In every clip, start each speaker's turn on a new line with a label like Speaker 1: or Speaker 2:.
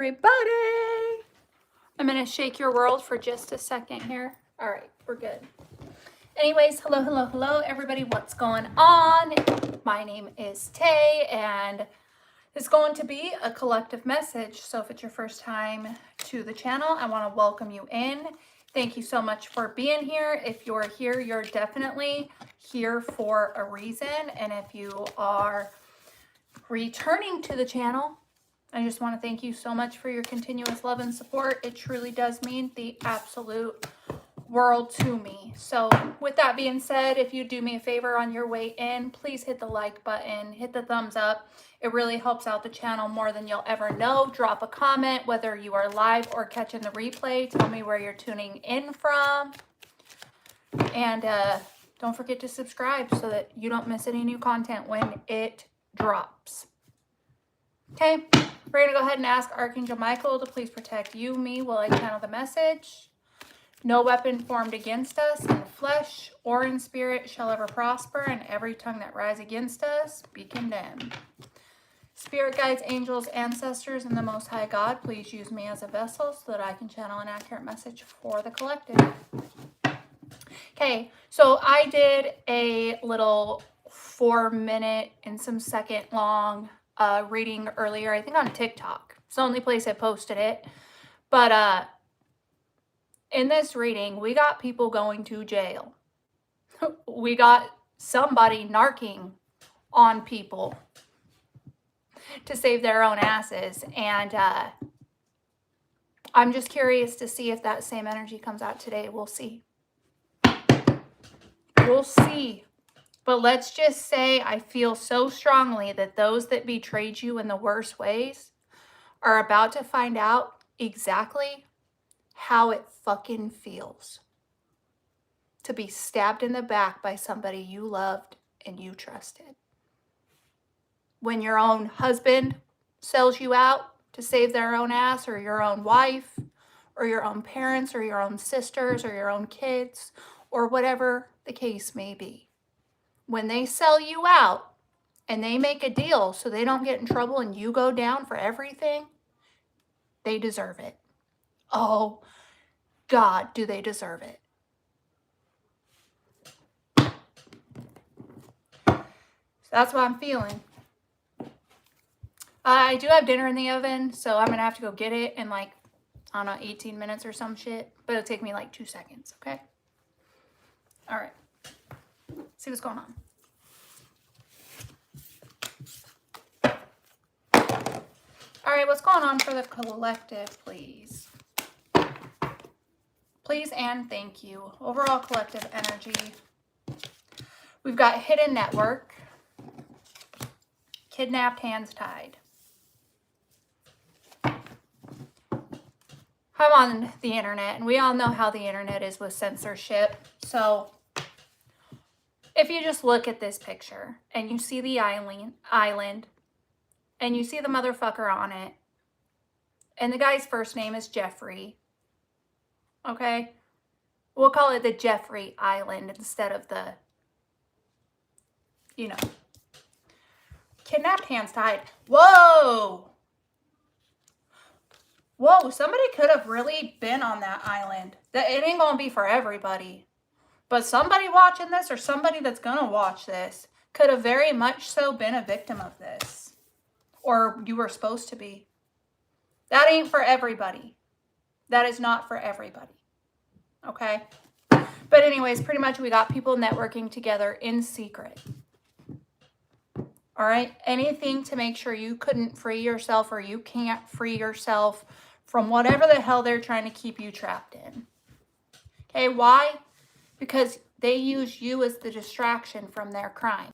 Speaker 1: Everybody, I'm gonna shake your world for just a second here. All right, we're good. Anyways, hello everybody, what's going on? My name is Tay and it's going to be a collective message. So if it's your first time to the channel, I want to welcome you in. Thank you so much for being here. If you're here, you're definitely here for a reason. And if you are returning to the channel, I just want to thank you so much for your continuous love and support. It truly does mean the absolute world to me. So with that being said, if you do me a favor on your way in, please hit the like button, hit the thumbs up. It really helps out the channel more than you'll ever know. Drop a comment, whether you are live or catching the replay. Tell me where you're tuning in from. And don't forget to subscribe so that you don't miss any new content when it drops. Okay, we're going to go ahead and ask Archangel Michael to please protect you, me, while I channel the message. No weapon formed against us in flesh or in spirit shall ever prosper, and every tongue that rise against us be condemned. Spirit guides, angels, ancestors, and the Most High God, please use me as a vessel so that I can channel an accurate message for the collective. Okay, so I did a little 4-minute and some second long reading earlier, I think on TikTok. It's the only place I posted it. But in this reading, we got people going to jail. We got somebody narking on people to save their own asses. And I'm just curious to see if that same energy comes out today. We'll see. We'll see. But let's just say I feel so strongly that those that betrayed you in the worst ways are about to find out exactly how it fucking feels to be stabbed in the back by somebody you loved and you trusted. When your own husband sells you out to save their own ass, or your own wife, or your own parents, or your own sisters, or your own kids, or whatever the case may be. When they sell you out and they make a deal so they don't get in trouble and you go down for everything, they deserve it. Oh, God, do they deserve it. So that's what I'm feeling. I do have dinner in the oven, so I'm going to have to go get it in like, I don't know, 18 minutes or some shit. But it'll take me like 2 seconds, okay? All right. See what's going on. All right, what's going on for the collective, please? Please and thank you. Overall collective energy. We've got hidden network. Kidnapped, hands tied. I'm on the internet, and we all know how the internet is with censorship. So if you just look at this picture and you see the island and you see the motherfucker on it, and the guy's first name is Jeffrey, okay? We'll call it the Jeffrey Island instead of the, you know, kidnapped, hands tied. Whoa! Whoa, somebody could have really been on that island. It ain't gonna be for everybody. But somebody watching this, or somebody that's gonna watch this, could have very much so been a victim of this. Or you were supposed to be. That ain't for everybody. That is not for everybody. Okay? But anyways, pretty much we got people networking together in secret. All right? Anything to make sure you couldn't free yourself, or you can't free yourself from whatever the hell they're trying to keep you trapped in. Okay, why? Because they use you as the distraction from their crime.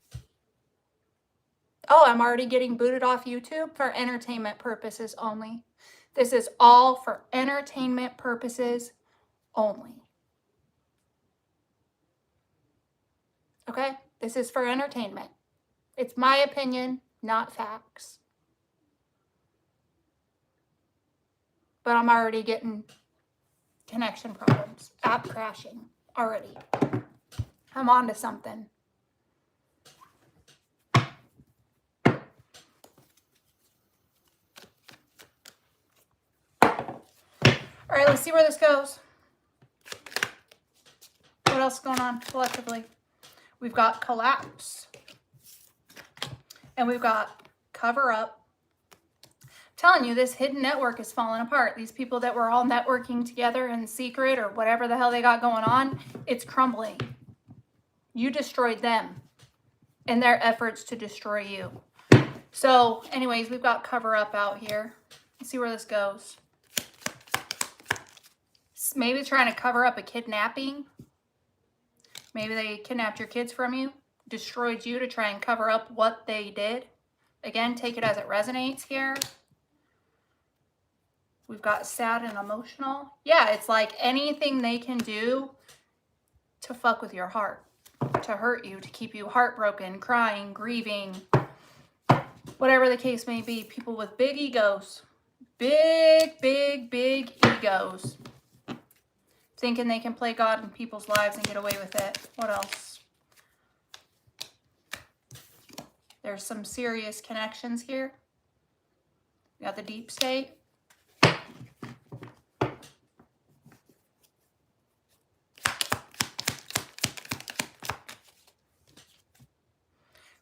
Speaker 1: Oh, I'm already getting booted off YouTube for entertainment purposes only. This is all for entertainment purposes only. Okay? This is for entertainment. It's my opinion, not facts. But I'm already getting connection problems. App crashing already. I'm on to something. All right, let's see where this goes. What else is going on collectively? We've got collapse. And we've got cover up. I'm telling you, this hidden network is falling apart. These people that were all networking together in secret or whatever the hell they got going on, it's crumbling. You destroyed them in their efforts to destroy you. So anyways, we've got cover up out here. Let's see where this goes. Maybe trying to cover up a kidnapping. Maybe they kidnapped your kids from you, destroyed you to try and cover up what they did. Again, take it as it resonates here. We've got sad and emotional. Yeah, it's like anything they can do to fuck with your heart, to hurt you, to keep you heartbroken, crying, grieving, whatever the case may be. People with big egos, big egos, thinking they can play God in people's lives and get away with it. What else? There's some serious connections here. We got the deep state.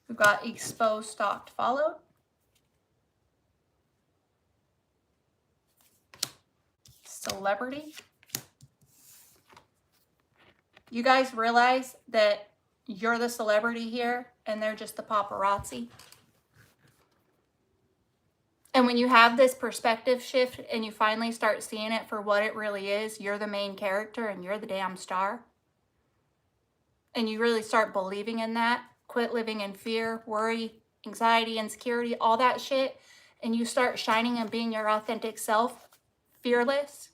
Speaker 1: We've got exposed, stalked, followed. Celebrity. You guys realize that you're the celebrity here and they're just the paparazzi? And when you have this perspective shift and you finally start seeing it for what it really is, you're the main character and you're the damn star. And you really start believing in that, quit living in fear, worry, anxiety, insecurity, all that shit, and you start shining and being your authentic self, fearless,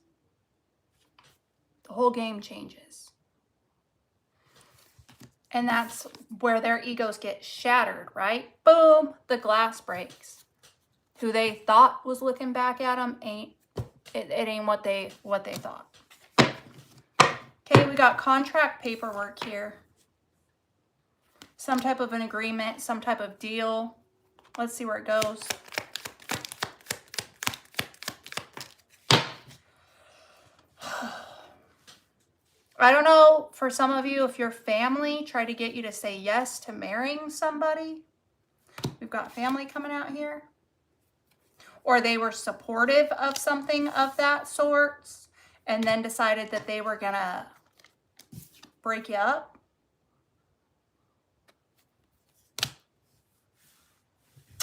Speaker 1: the whole game changes. And that's where their egos get shattered, right? Boom, the glass breaks. Who they thought was looking back at them ain't what they thought. Okay, we got contract paperwork here. Some type of an agreement, some type of deal. Let's see where it goes. I don't know, for some of you, if your family tried to get you to say yes to marrying somebody. We've got family coming out here. Or they were supportive of something of that sort and then decided that they were going to break you up.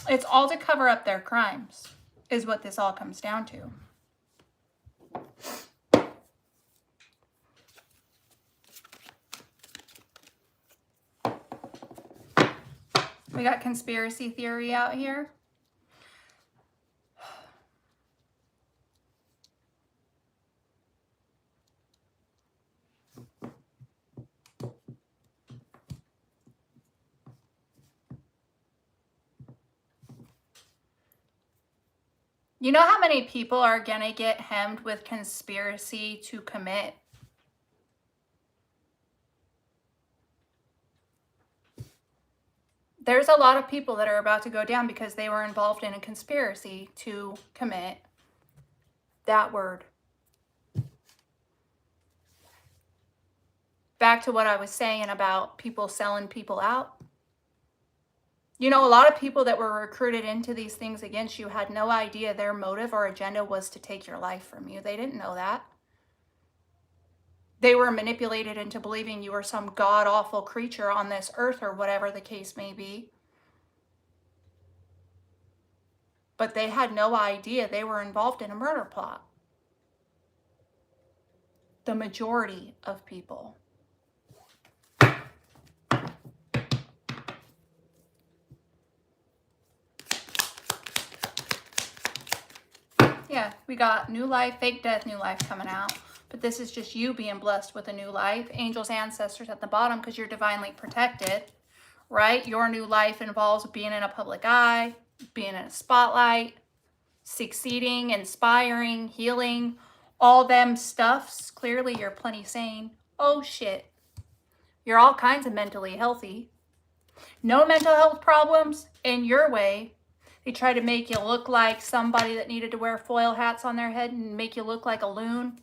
Speaker 1: It's all to cover up their crimes, is what this all comes down to. We got conspiracy theory out here. You know how many people are going to get hemmed with conspiracy to commit? There's a lot of people that are about to go down because they were involved in a conspiracy to commit that word. Back to what I was saying about people selling people out. You know, a lot of people that were recruited into these things against you had no idea their motive or agenda was to take your life from you. They didn't know that. They were manipulated into believing you were some god-awful creature on this earth or whatever the case may be. But they had no idea they were involved in a murder plot. The majority of people. Yeah, we got new life, fake death, new life coming out. But this is just you being blessed with a new life. Angels, ancestors at the bottom because you're divinely protected, right? Your new life involves being in a public eye, being in a spotlight, succeeding, inspiring, healing, all them stuffs. Clearly, you're plenty sane. Oh, shit. You're all kinds of mentally healthy. No mental health problems in your way. He tried to make you look like somebody that needed to wear foil hats on their head and make you look like a loon.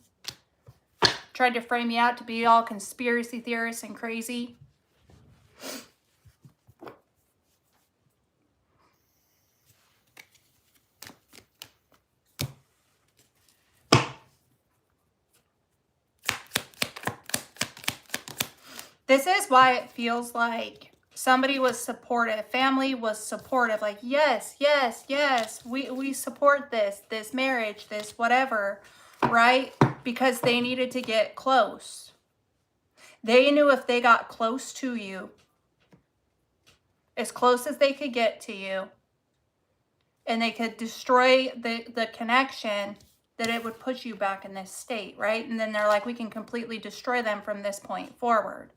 Speaker 1: Tried to frame you out to be all conspiracy theorists and crazy. This is why it feels like somebody was supportive, family was supportive, like, yes, yes, yes, we support this marriage, this whatever, right? Because they needed to get close. They knew if they got close to you, as close as they could get to you, and they could destroy the connection, that it would put you back in this state, right? And then they're like, we can completely destroy them from this point forward.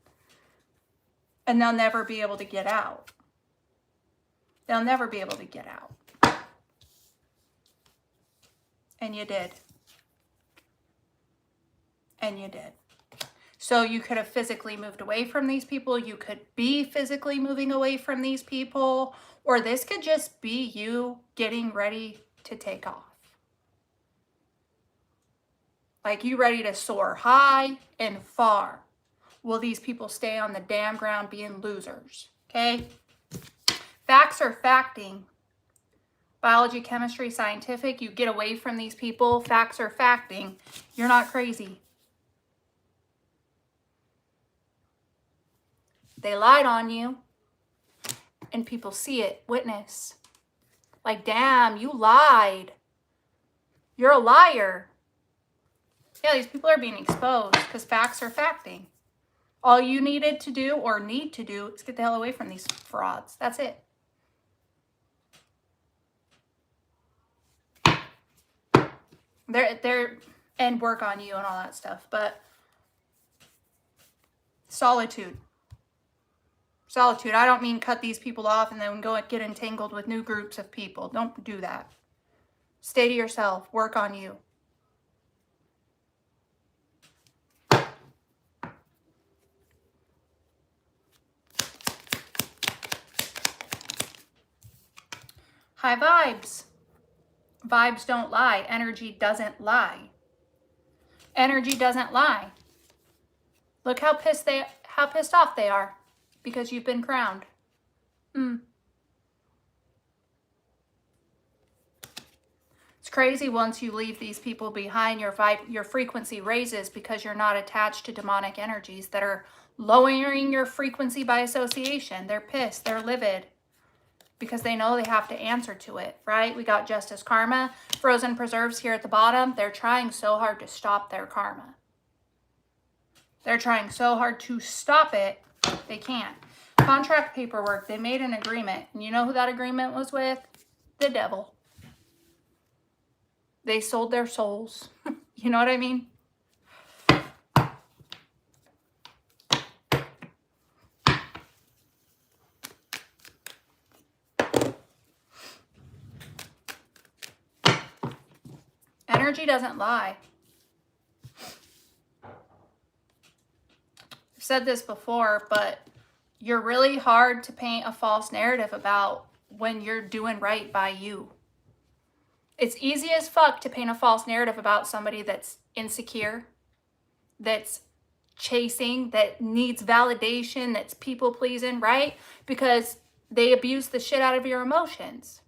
Speaker 1: And they'll never be able to get out. They'll never be able to get out. And you did. And you did. So you could have physically moved away from these people. You could be physically moving away from these people. Or this could just be you getting ready to take off. Like you ready to soar high and far. Will these people stay on the damn ground being losers? Okay? Facts are facting. Biology, chemistry, scientific, you get away from these people. Facts are facting. You're not crazy. They lied on you. And people see it, witness. Like, damn, you lied. You're a liar. Yeah, these people are being exposed because facts are facting. All you needed to do or need to do is get the hell away from these frauds. That's it. They're and work on you and all that stuff. But solitude. Solitude. I don't mean cut these people off and then go and get entangled with new groups of people. Don't do that. Stay to yourself. Work on you. High vibes. Vibes don't lie. Energy doesn't lie. Energy doesn't lie. Look how pissed off they are because you've been crowned. It's crazy once you leave these people behind, your frequency raises because you're not attached to demonic energies that are lowering your frequency by association. They're pissed. They're livid. Because they know they have to answer to it, right? We got justice, karma, frozen preserves here at the bottom. They're trying so hard to stop their karma. They're trying so hard to stop it, they can't. Contract paperwork, they made an agreement. And you know who that agreement was with? The devil. They sold their souls. You know what I mean? Energy doesn't lie. I've said this before, but you're really hard to paint a false narrative about when you're doing right by you. It's easy as fuck to paint a false narrative about somebody that's insecure, that's chasing, that needs validation, that's people pleasing, right? Because they abuse the shit out of your emotions.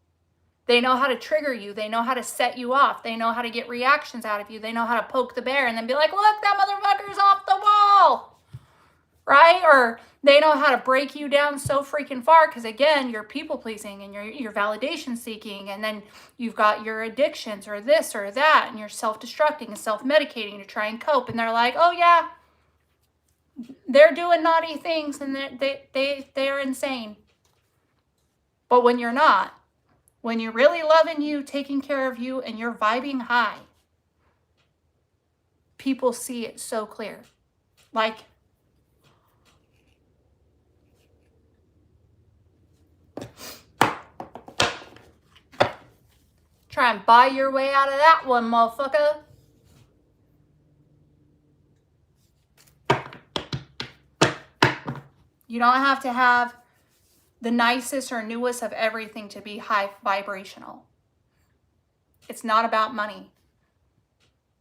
Speaker 1: They know how to trigger you. They know how to set you off. They know how to get reactions out of you. They know how to poke the bear and then be like, look, that motherfucker's off the wall, right? Or they know how to break you down so freaking far because, again, you're people pleasing and you're validation seeking, and then you've got your addictions or this or that, and you're self-destructing and self-medicating to try and cope. And they're like, oh, yeah, they're doing naughty things and they're insane. But when you're not, when you're really loving you, taking care of you, and you're vibing high, people see it so clear. Like, try and buy your way out of that one, motherfucker. You don't have to have the nicest or newest of everything to be high vibrational. It's not about money.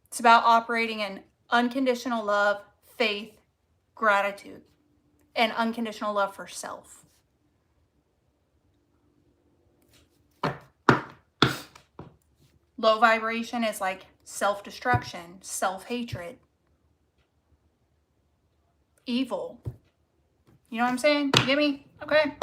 Speaker 1: It's about operating in unconditional love, faith, gratitude, and unconditional love for self. Low vibration is like self-destruction, self-hatred, evil. You know what I'm saying? You get me? Okay.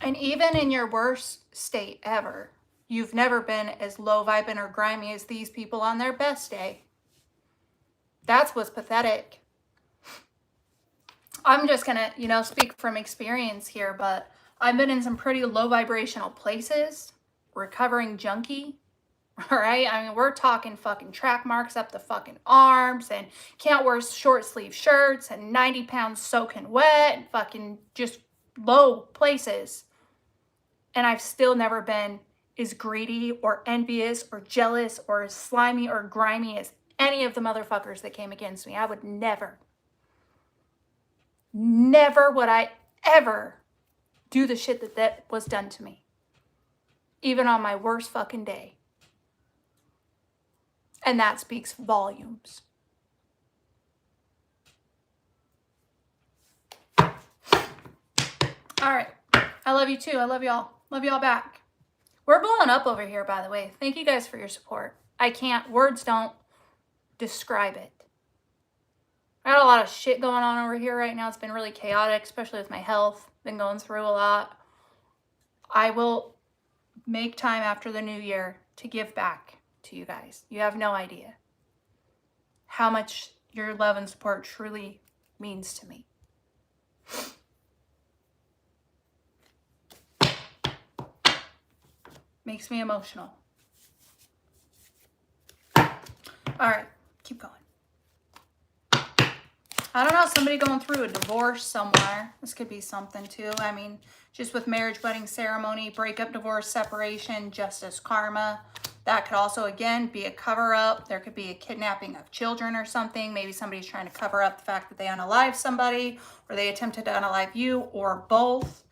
Speaker 1: And even in your worst state ever, you've never been as low vibing or grimy as these people on their best day. That's what's pathetic. I'm just going to, speak from experience here, but I've been in some pretty low vibrational places, recovering junkie. All right. I mean, we're talking fucking track marks up the fucking arms and can't wear short sleeve shirts and 90 pounds soaking wet and fucking just low places. And I've still never been as greedy or envious or jealous or as slimy or grimy as any of the motherfuckers that came against me. I would never would I ever do the shit that was done to me. Even on my worst fucking day. And that speaks volumes. All right. I love you too. I love y'all. Love y'all back. We're blowing up over here, by the way. Thank you guys for your support. Words don't describe it. I got a lot of shit going on over here right now. It's been really chaotic, especially with my health. Been going through a lot. I will make time after the new year to give back to you guys. You have no idea how much your love and support truly means to me. Makes me emotional. All right, keep going. I don't know, somebody going through a divorce somewhere. This could be something too. I mean, just with marriage, wedding ceremony, breakup, divorce, separation, justice, karma. That could also, again, be a cover-up. There could be a kidnapping of children or something. Maybe somebody's trying to cover up the fact that they unalived somebody or they attempted to unalive you or both.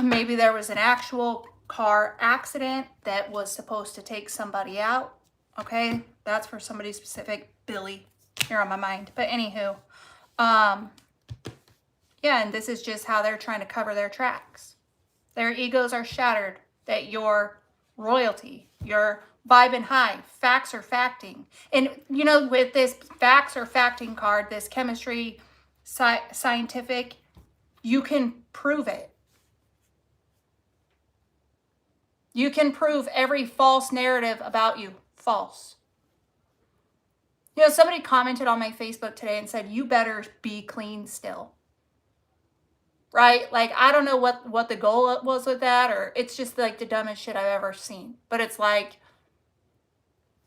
Speaker 1: Maybe there was an actual car accident that was supposed to take somebody out. Okay, that's for somebody specific. Billy, you're on my mind. But anywho, yeah, and this is just how they're trying to cover their tracks. Their egos are shattered that you're royalty, you're vibing high, facts are facting. And, with this facts or facting card, this chemistry, scientific, you can prove it. You can prove every false narrative about you false. Somebody commented on my Facebook today and said, you better be clean still. Right? Like, I don't know what the goal was with that, or it's just like the dumbest shit I've ever seen. But it's like,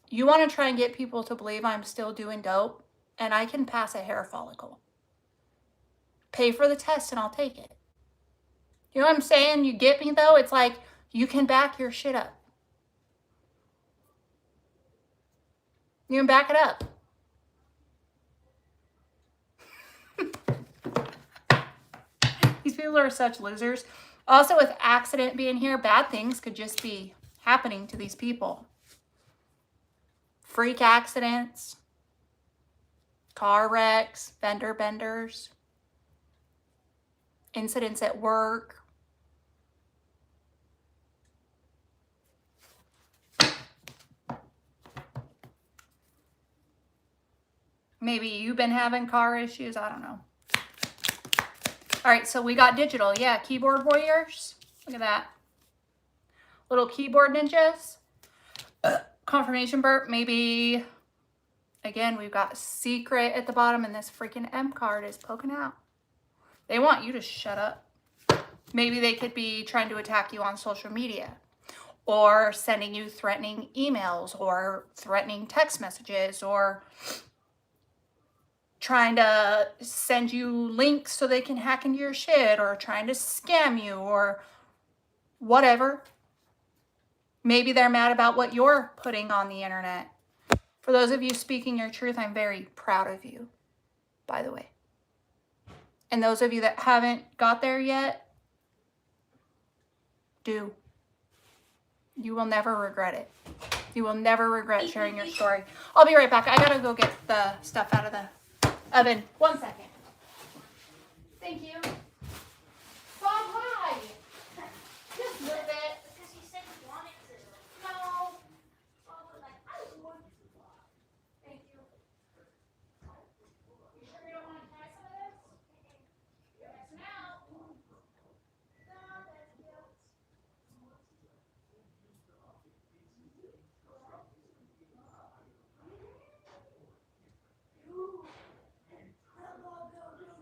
Speaker 1: you want to try and get people to believe I'm still doing dope and I can pass a hair follicle. Pay for the test and I'll take it. You know what I'm saying? You get me though? It's like, you can back your shit up. You can back it up. These people are such losers. Also, with accident being here, bad things could just be happening to these people. Freak accidents, car wrecks, fender benders, incidents at work. Maybe you've been having car issues. I don't know. All right, so we got digital. Yeah, keyboard warriors. Look at that. Little keyboard ninjas. Confirmation burp. Maybe, again, we've got secret at the bottom and this freaking M card is poking out. They want you to shut up. Maybe they could be trying to attack you on social media or sending you threatening emails or threatening text messages or trying to send you links so they can hack into your shit or trying to scam you or whatever. Maybe they're mad about what you're putting on the internet. For those of you speaking your truth, I'm very proud of you, by the way. And those of you that haven't got there yet, do. You will never regret it. You will never regret sharing your story. I'll be right back. I gotta go get the stuff out of the oven. 1 second. Thank you. Bob, hi. Just a little bit.
Speaker 2: Because you said you wanted to.
Speaker 1: No.
Speaker 2: Bob was like, I don't want to.
Speaker 1: Thank you. You sure you don't want to try some of this? You're missing out.
Speaker 2: No, that's guilt.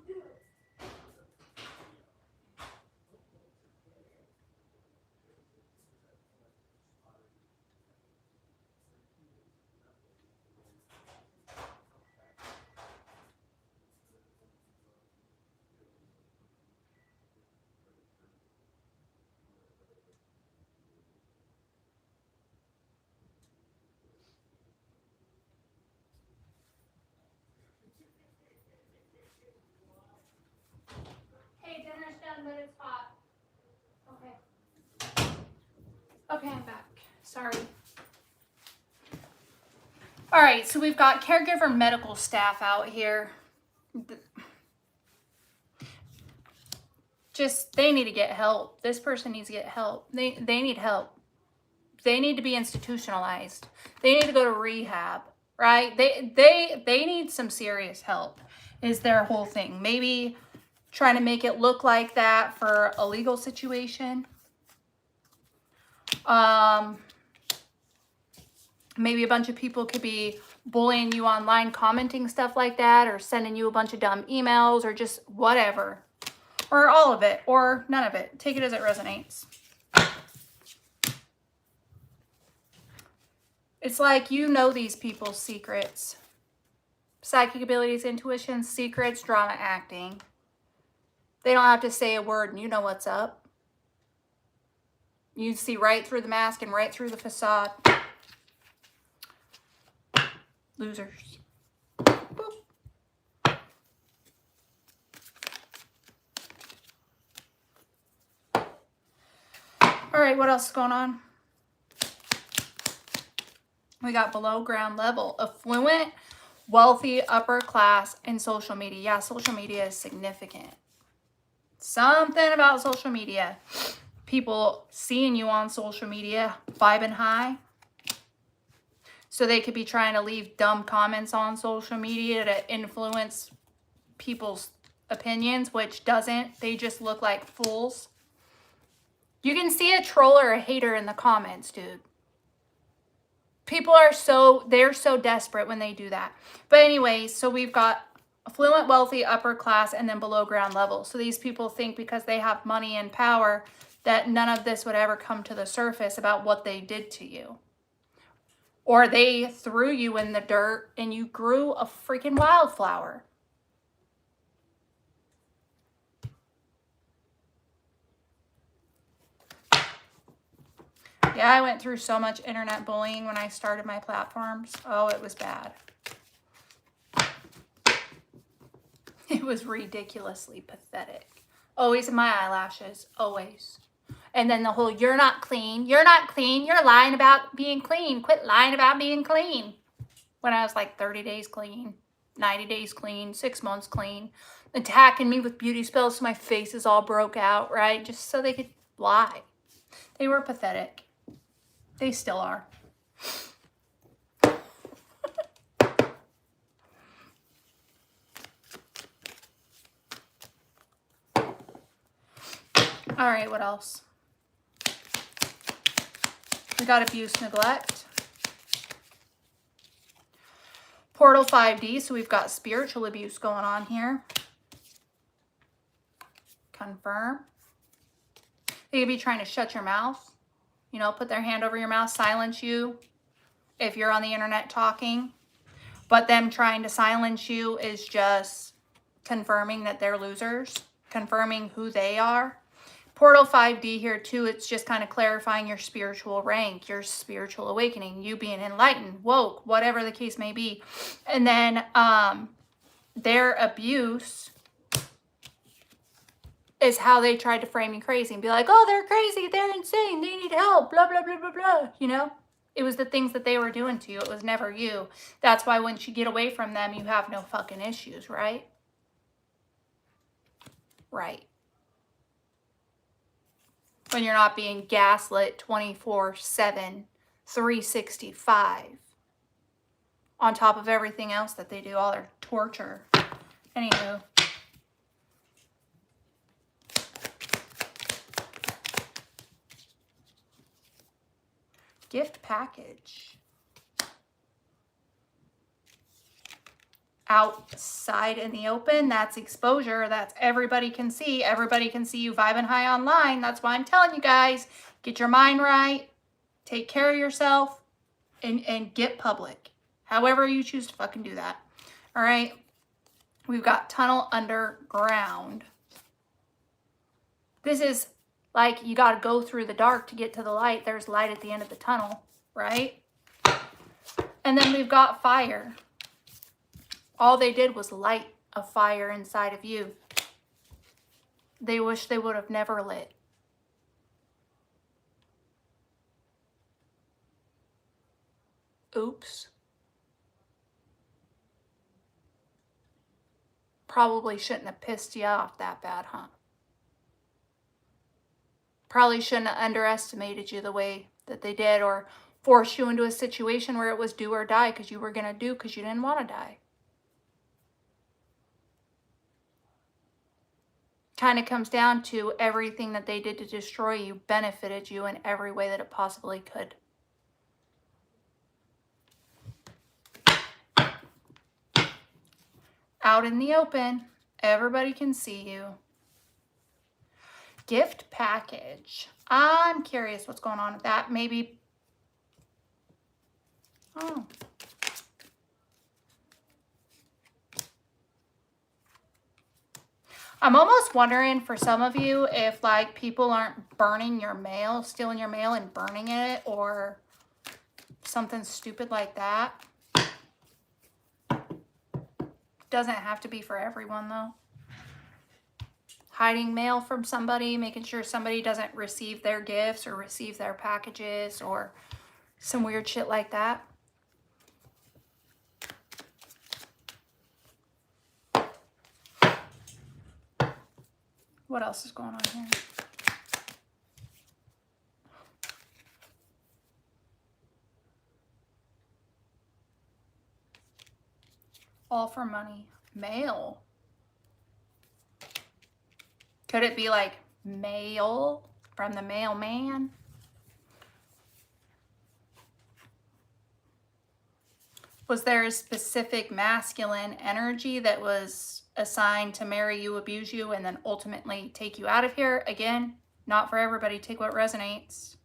Speaker 2: Do it.
Speaker 1: Hey, dinner's done, but it's hot. Okay. Okay, I'm back. Sorry. All right, so we've got caregiver medical staff out here. Just, they need to get help. This person needs to get help. They need help. They need to be institutionalized. They need to go to rehab, right? They need some serious help is their whole thing. Maybe trying to make it look like that for a legal situation. Maybe a bunch of people could be bullying you online, commenting stuff like that, or sending you a bunch of dumb emails, or just whatever. Or all of it, or none of it. Take it as it resonates. It's like you know these people's secrets. Psychic abilities, intuition, secrets, drama acting. They don't have to say a word and you know what's up. You see right through the mask and right through the facade. Losers. Boop. All right, what else is going on? We got below ground level, affluent, wealthy, upper class, and social media. Yeah, social media is significant. Something about social media. People seeing you on social media, vibing high. So they could be trying to leave dumb comments on social media to influence people's opinions, which doesn't. They just look like fools. You can see a troll or a hater in the comments, dude. People are they're so desperate when they do that. But anyways, so we've got affluent, wealthy, upper class, and then below ground level. So these people think because they have money and power that none of this would ever come to the surface about what they did to you. Or they threw you in the dirt and you grew a freaking wildflower. Yeah, I went through so much internet bullying when I started my platforms. Oh, it was bad. It was ridiculously pathetic. Always in my eyelashes, always. And then the whole, you're not clean, you're lying about being clean. Quit lying about being clean. When I was like 30 days clean, 90 days clean, 6 months clean. Attacking me with beauty spells so my face is all broke out, right? Just so they could lie. They were pathetic. They still are. All right, what else? We got abuse, neglect. Portal 5D, so we've got spiritual abuse going on here. Confirm. They could be trying to shut your mouth. You know, put their hand over your mouth, silence you if you're on the internet talking. But them trying to silence you is just confirming that they're losers, confirming who they are. Portal 5D here too, it's just kind of clarifying your spiritual rank, your spiritual awakening, you being enlightened, woke, whatever the case may be. And then their abuse is how they tried to frame you crazy and be like, oh, they're crazy, they're insane, they need help, blah, blah, blah, blah, blah. You know, it was the things that they were doing to you. It was never you. That's why once you get away from them, you have no fucking issues, right? Right. When you're not being gaslit 24/7, 365. On top of everything else that they do, all their torture. Anywho. Gift package. Outside in the open, that's exposure. That's everybody can see. Everybody can see you vibing high online. That's why I'm telling you guys, get your mind right, take care of yourself, and get public. However you choose to fucking do that. All right. We've got tunnel underground. This is like you got to go through the dark to get to the light. There's light at the end of the tunnel, right? And then we've got fire. All they did was light a fire inside of you. They wish they would have never lit. Oops. Probably shouldn't have pissed you off that bad, huh? Probably shouldn't have underestimated you the way that they did, or forced you into a situation where it was do or die because you were going to do because you didn't want to die. Kind of comes down to everything that they did to destroy you benefited you in every way that it possibly could. Out in the open, everybody can see you. Gift package. I'm curious what's going on with that. Maybe. Oh. I'm almost wondering for some of you if like people aren't burning your mail, stealing your mail and burning it, or something stupid like that. Doesn't have to be for everyone though. Hiding mail from somebody, making sure somebody doesn't receive their gifts or receive their packages or some weird shit like that. What else is going on here? All for money. Mail. Could it be like mail from the mailman? Was there a specific masculine energy that was assigned to marry you, abuse you, and then ultimately take you out of here? Again, not for everybody. Take what resonates.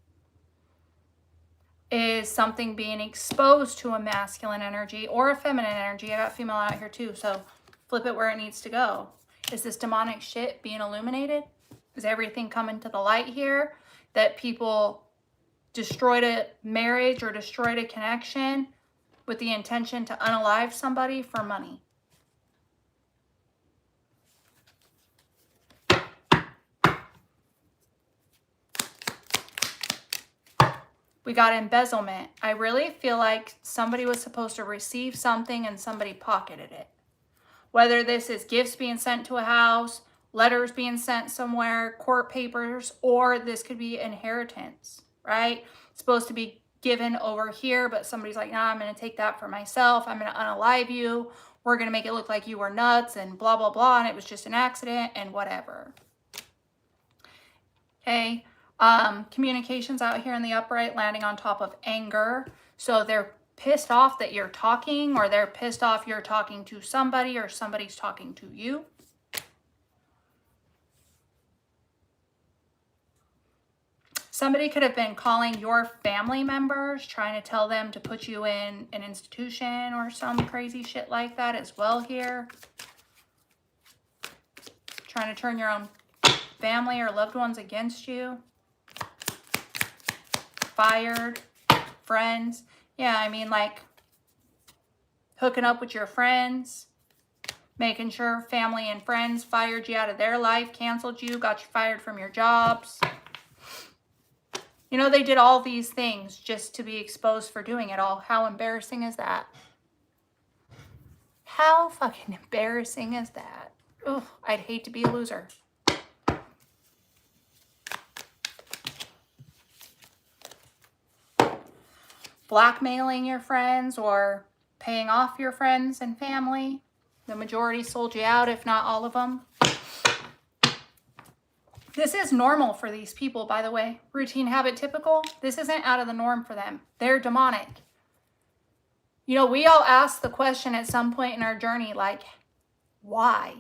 Speaker 1: Is something being exposed to a masculine energy or a feminine energy? I got female out here too, so flip it where it needs to go. Is this demonic shit being illuminated? Is everything coming to the light here? That people destroyed a marriage or destroyed a connection with the intention to unalive somebody for money? We got embezzlement. I really feel like somebody was supposed to receive something and somebody pocketed it. Whether this is gifts being sent to a house, letters being sent somewhere, court papers, or this could be inheritance, right? It's supposed to be given over here, but somebody's like, nah, I'm going to take that for myself. I'm going to unalive you. We're going to make it look like you were nuts and blah, blah, blah, and it was just an accident and whatever. Okay. Communications out here in the upright, landing on top of anger. So they're pissed off that you're talking, or they're pissed off you're talking to somebody, or somebody's talking to you. Somebody could have been calling your family members, trying to tell them to put you in an institution or some crazy shit like that as well here. Trying to turn your own family or loved ones against you. Fired, friends. Yeah, I mean, like hooking up with your friends, making sure family and friends fired you out of their life, canceled you, got you fired from your jobs. You know, they did all these things just to be exposed for doing it all. How embarrassing is that? How fucking embarrassing is that? Ugh, I'd hate to be a loser. Blackmailing your friends or paying off your friends and family. The majority sold you out, if not all of them. This is normal for these people, by the way. Routine, habit, typical. This isn't out of the norm for them. They're demonic. You know, we all ask the question at some point in our journey, like, why?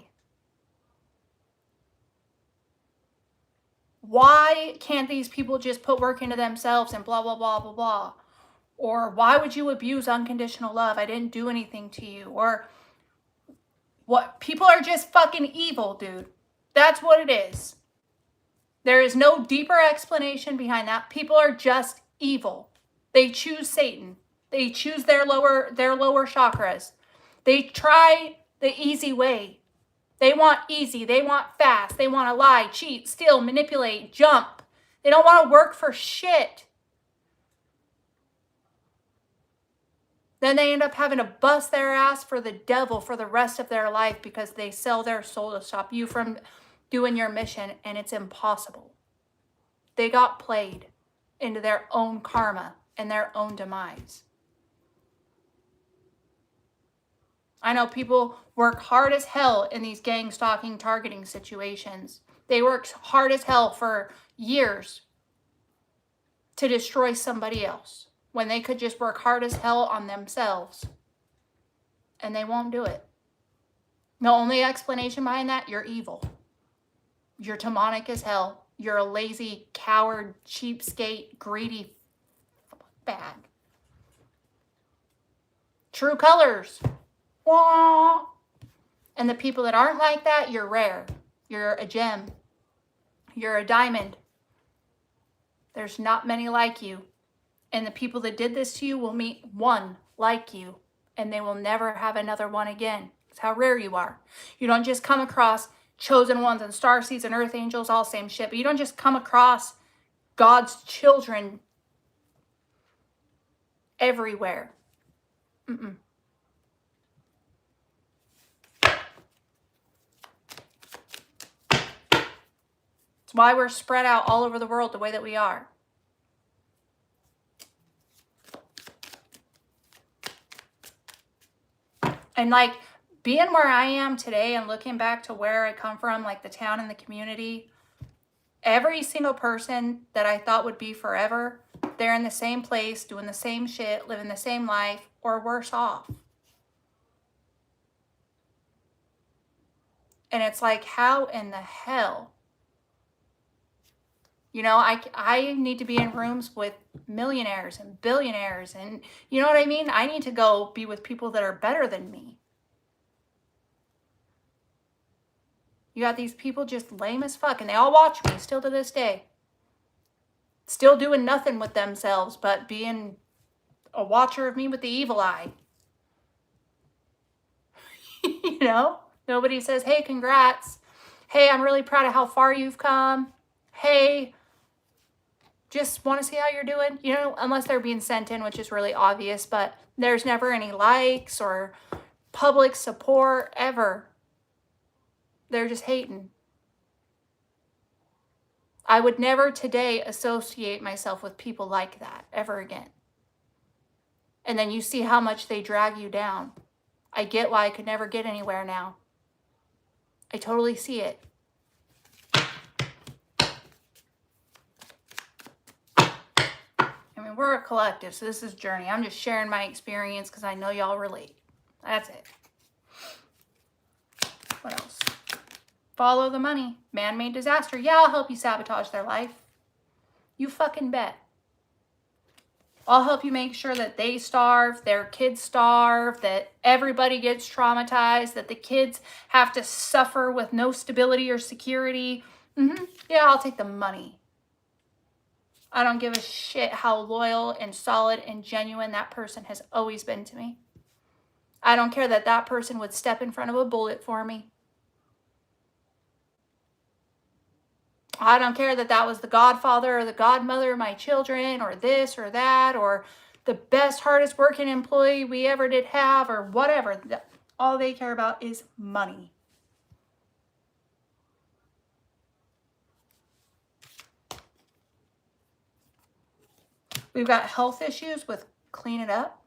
Speaker 1: Why can't these people just put work into themselves and blah, blah, blah, blah, blah? Or why would you abuse unconditional love? I didn't do anything to you. Or what? People are just fucking evil, dude. That's what it is. There is no deeper explanation behind that. People are just evil. They choose Satan. They choose their lower chakras. They try the easy way. They want easy. They want fast. They want to lie, cheat, steal, manipulate, jump. They don't want to work for shit. Then they end up having to bust their ass for the devil for the rest of their life because they sell their soul to stop you from doing your mission, and it's impossible. They got played into their own karma and their own demise. I know people work hard as hell in these gang stalking targeting situations. They work hard as hell for years to destroy somebody else when they could just work hard as hell on themselves. And they won't do it. The only explanation behind that, you're evil. You're demonic as hell. You're a lazy, coward, cheapskate, greedy bag. True colors. Wah. And the people that aren't like that, you're rare. You're a gem. You're a diamond. There's not many like you. And the people that did this to you will meet one like you. And they will never have another one again. It's how rare you are. You don't just come across chosen ones and starseeds and earth angels, all same shit. But you don't just come across God's children everywhere. Mm-mm. It's why we're spread out all over the world the way that we are. And like being where I am today and looking back to where I come from, like the town and the community, every single person that I thought would be forever, they're in the same place, doing the same shit, living the same life, or worse off. And it's like, how in the hell? You know, I need to be in rooms with millionaires and billionaires and, you know what I mean? I need to go be with people that are better than me. You got these people just lame as fuck, and they all watch me still to this day. Still doing nothing with themselves but being a watcher of me with the evil eye. You know? Nobody says, hey, congrats. Hey, I'm really proud of how far you've come. Hey, just want to see how you're doing. You know, unless they're being sent in, which is really obvious, but there's never any likes or public support ever. They're just hating. I would never today associate myself with people like that ever again. And then you see how much they drag you down. I get why I could never get anywhere now. I totally see it. I mean, we're a collective, so this is journey. I'm just sharing my experience because I know y'all relate. That's it. What else? Follow the money. Man-made disaster. Yeah, I'll help you sabotage their life. You fucking bet. I'll help you make sure that they starve, their kids starve, that everybody gets traumatized, that the kids have to suffer with no stability or security, Yeah, I'll take the money. I don't give a shit how loyal and solid and genuine that person has always been to me. I don't care that that person would step in front of a bullet for me. I don't care that that was the godfather or the godmother of my children or this or that or the best, hardest working employee we ever did have or whatever. All they care about is money. We've got health issues with clean it up.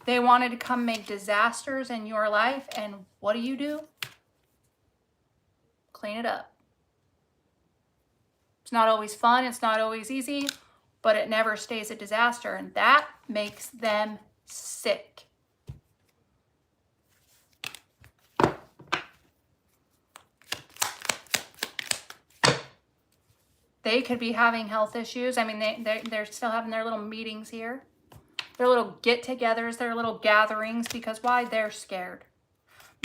Speaker 1: They wanted to come make disasters in your life, and what do? Clean it up. It's not always fun, it's not always easy, but it never stays a disaster, and that makes them sick. They could be having health issues. I mean, they're still having their little meetings here. Their little get-togethers, their little gatherings, because why? They're scared.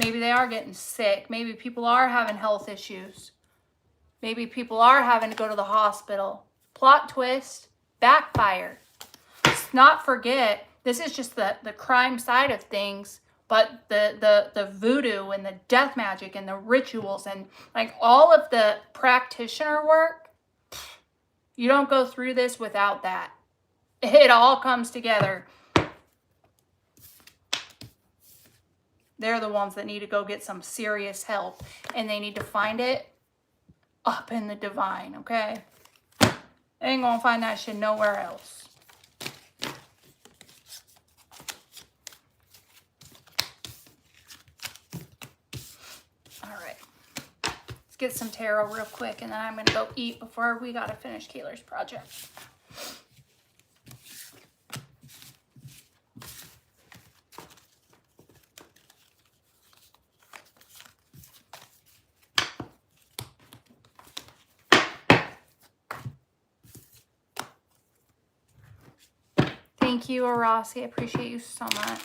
Speaker 1: Maybe they are getting sick. Maybe people are having health issues. Maybe people are having to go to the hospital. Plot twist, backfire. Let's not forget, this is just the crime side of things, but the voodoo and the death magic and the rituals and like all of the practitioner work, you don't go through this without that. It all comes together. They're the ones that need to go get some serious help, and they need to find it up in the divine, okay? They ain't gonna find that shit nowhere else. All right. Let's get some tarot real quick, and then I'm gonna go eat before we gotta finish Keeler's project. Thank you, Arasi. I appreciate you so much.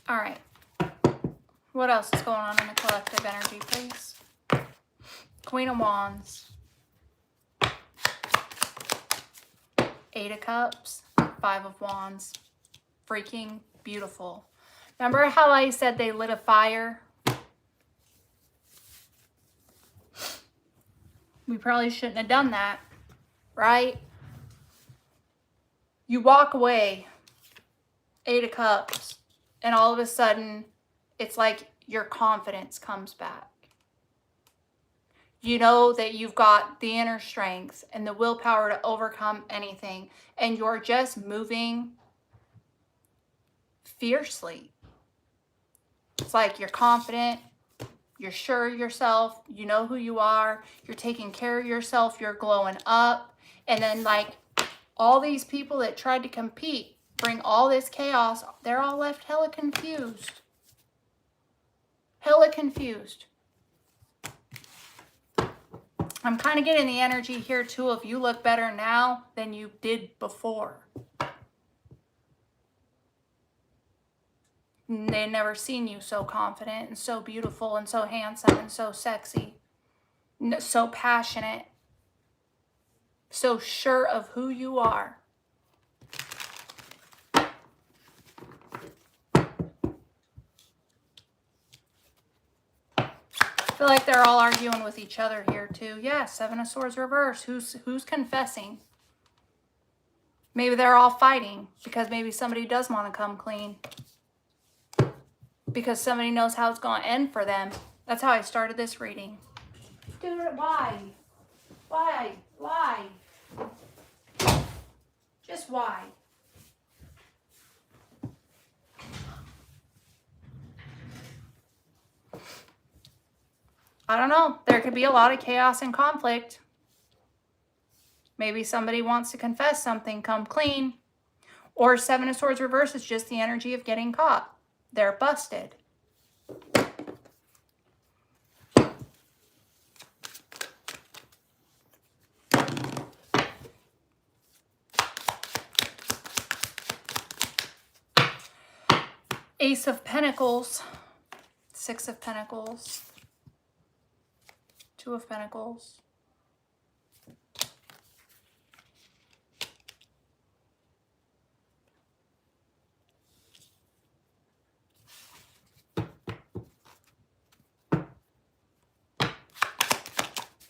Speaker 1: All right. What else is going on in the collective energy, please? Queen of Wands. Eight of Cups. Five of Wands. Freaking beautiful. Remember how I said they lit a fire? We probably shouldn't have done that, right? You walk away, Eight of Cups, and all of a sudden, it's like your confidence comes back. You know that you've got the inner strength and the willpower to overcome anything, and you're just moving fiercely. It's like you're confident, you're sure of yourself, you know who you are, you're taking care of yourself, you're glowing up, and then like all these people that tried to compete, bring all this chaos, they're all left hella confused. Hella confused. I'm kind of getting the energy here too of you look better now than you did before. They've never seen you so confident and so beautiful and so handsome and so sexy, so passionate, so sure of who you are. I feel like they're all arguing with each other here too. Yeah, Seven of Swords reverse. Who's confessing? Maybe they're all fighting because maybe somebody does want to come clean. Because somebody knows how it's going to end for them. That's how I started this reading. Dude, why? Why? Why? Just why? I don't know. There could be a lot of chaos and conflict. Maybe somebody wants to confess something, come clean. Or Seven of Swords reverse is just the energy of getting caught. They're busted. Ace of Pentacles, Six of Pentacles, Two of Pentacles.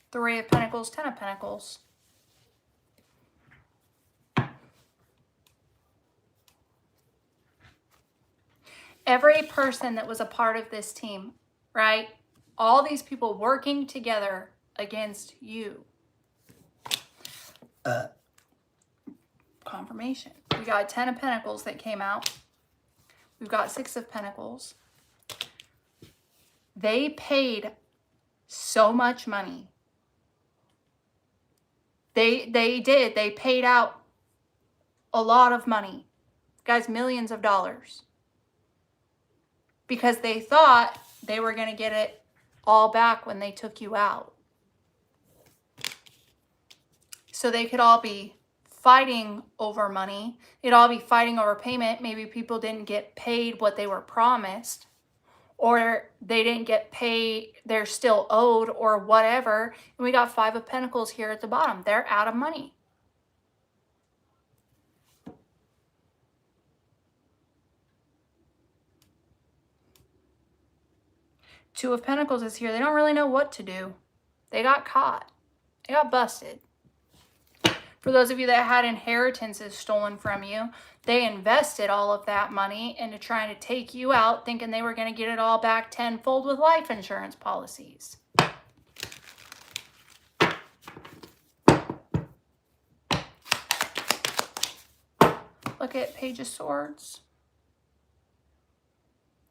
Speaker 1: Three of Pentacles, Ten of Pentacles. Every person that was a part of this team, right? All these people working together against you. Confirmation. We got 10 of Pentacles that came out. We've got 6 of Pentacles. They paid so much money. They did. They paid out a lot of money. Guys, millions of dollars. Because they thought they were going to get it all back when they took you out. So they could all be fighting over money. They'd all be fighting over payment. Maybe people didn't get paid what they were promised. Or they didn't get paid, they're still owed or whatever. And we got 5 of Pentacles here at the bottom. They're out of money. Two of Pentacles is here. They don't really know what to do. They got caught. They got busted. For those of you that had inheritances stolen from you, they invested all of that money into trying to take you out, thinking they were going to get it all back tenfold with life insurance policies. Look at Page of Swords.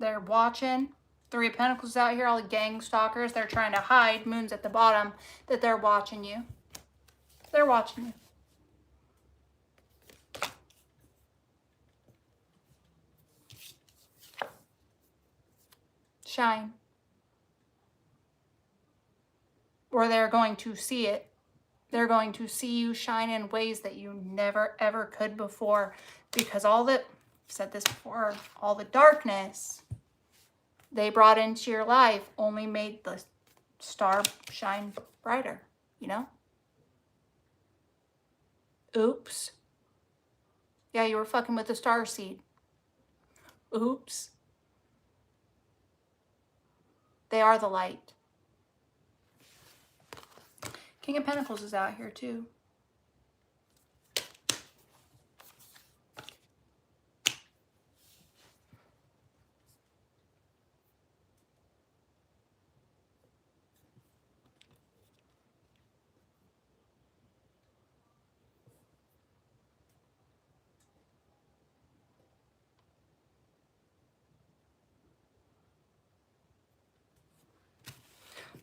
Speaker 1: They're watching. 3 of Pentacles out here, all the gang stalkers. They're trying to hide. Moon's at the bottom, that they're watching you. They're watching you. Shine. Or they're going to see it. They're going to see you shine in ways that you never ever could before. Because all the, I've said this before, all the darkness they brought into your life only made the star shine brighter, you know? Oops. Yeah, you were fucking with the star seed. Oops. They are the light. King of Pentacles is out here too.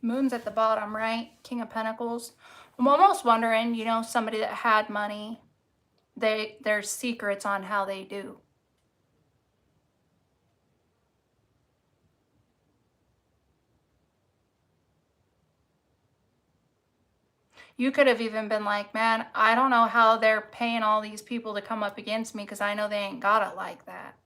Speaker 1: Moon's at the bottom, right? King of Pentacles. I'm almost wondering, you know, somebody that had money, there's secrets on how they do. You could have even been like, man, I don't know how they're paying all these people to come up against me because I know they ain't got it like that.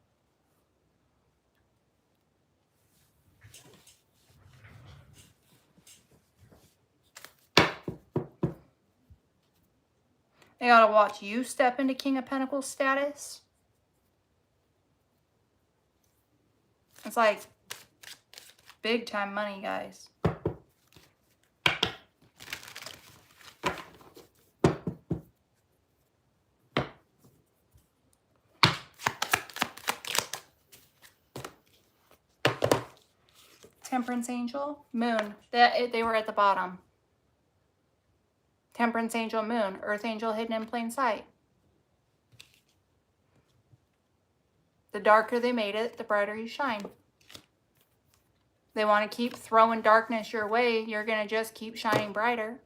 Speaker 1: They gotta watch you step into King of Pentacles status. It's like big time money, guys. Temperance Angel, Moon. They were at the bottom. Temperance Angel, Moon. Earth Angel hidden in plain sight. The darker they made it, the brighter you shine. They want to keep throwing darkness your way. You're going to just keep shining brighter.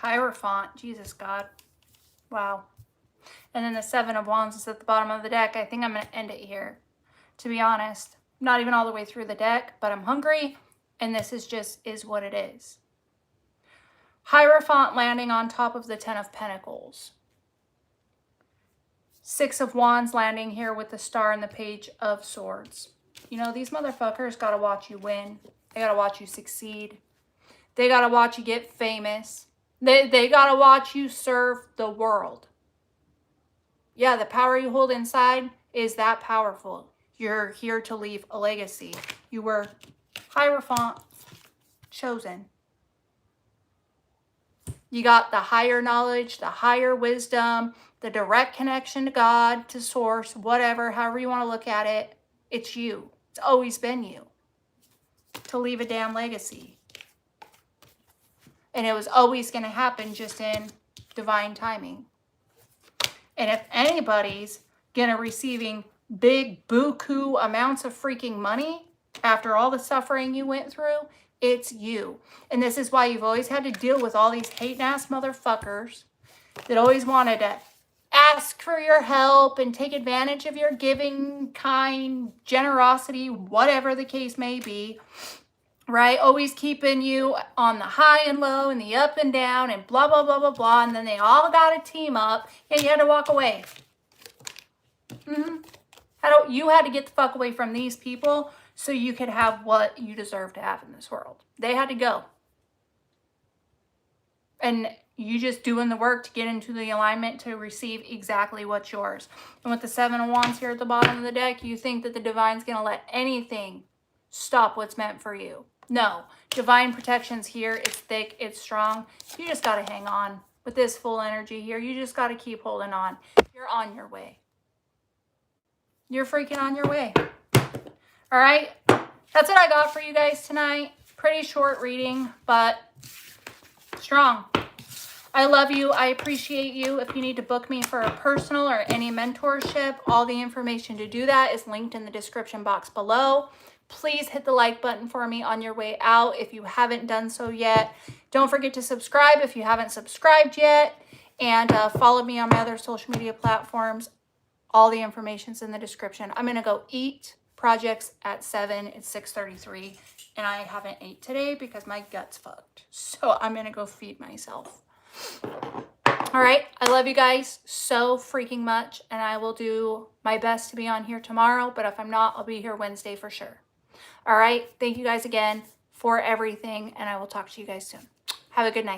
Speaker 1: Hierophant. Jesus, God. Wow. And then the Seven of Wands is at the bottom of the deck. I think I'm going to end it here, to be honest. Not even all the way through the deck, but I'm hungry, and this is what it is. Hierophant landing on top of the Ten of Pentacles. Six of Wands landing here with the Star and the Page of Swords. You know, these motherfuckers got to watch you win. They got to watch you succeed. They got to watch you get famous. They got to watch you serve the world. Yeah, the power you hold inside is that powerful. You're here to leave a legacy. You were Hierophant chosen. You got the higher knowledge, the higher wisdom, the direct connection to God, to source, whatever, however you want to look at it. It's you. It's always been you. To leave a damn legacy. And it was always going to happen just in divine timing. And if anybody's gonna receiving big buku amounts of freaking money after all the suffering you went through, it's you. And this is why you've always had to deal with all these hating ass motherfuckers that always wanted to ask for your help and take advantage of your giving, kind, generosity, whatever the case may be. Right? Always keeping you on the high and low and the up and down and blah, blah, blah, blah, blah. And then they all got to team up and you had to walk away. You had to get the fuck away from these people so you could have what you deserve to have in this world. They had to go. And you just doing the work to get into the alignment to receive exactly what's yours. And with the Seven of Wands here at the bottom of the deck, you think that the divine's going to let anything stop what's meant for you. No, divine protection's here. It's thick, it's strong. You just got to hang on with this full energy here. You just got to keep holding on. You're on your way. You're freaking on your way. All right, that's what I got for you guys tonight. Pretty short reading, but strong. I love you. I appreciate you. If you need to book me for a personal or any mentorship, all the information to do that is linked in the description box below. Please hit the like button for me on your way out if you haven't done so yet. Don't forget to subscribe if you haven't subscribed yet. And follow me on my other social media platforms. All the information's in the description. I'm going to go eat. Projects at 7. It's 6:33. And I haven't ate today because my gut's fucked. So I'm going to go feed myself. All right. I love you guys so freaking much. And I will do my best to be on here tomorrow. But if I'm not, I'll be here Wednesday for sure. All right. Thank you guys again for everything. And I will talk to you guys soon. Have a good night.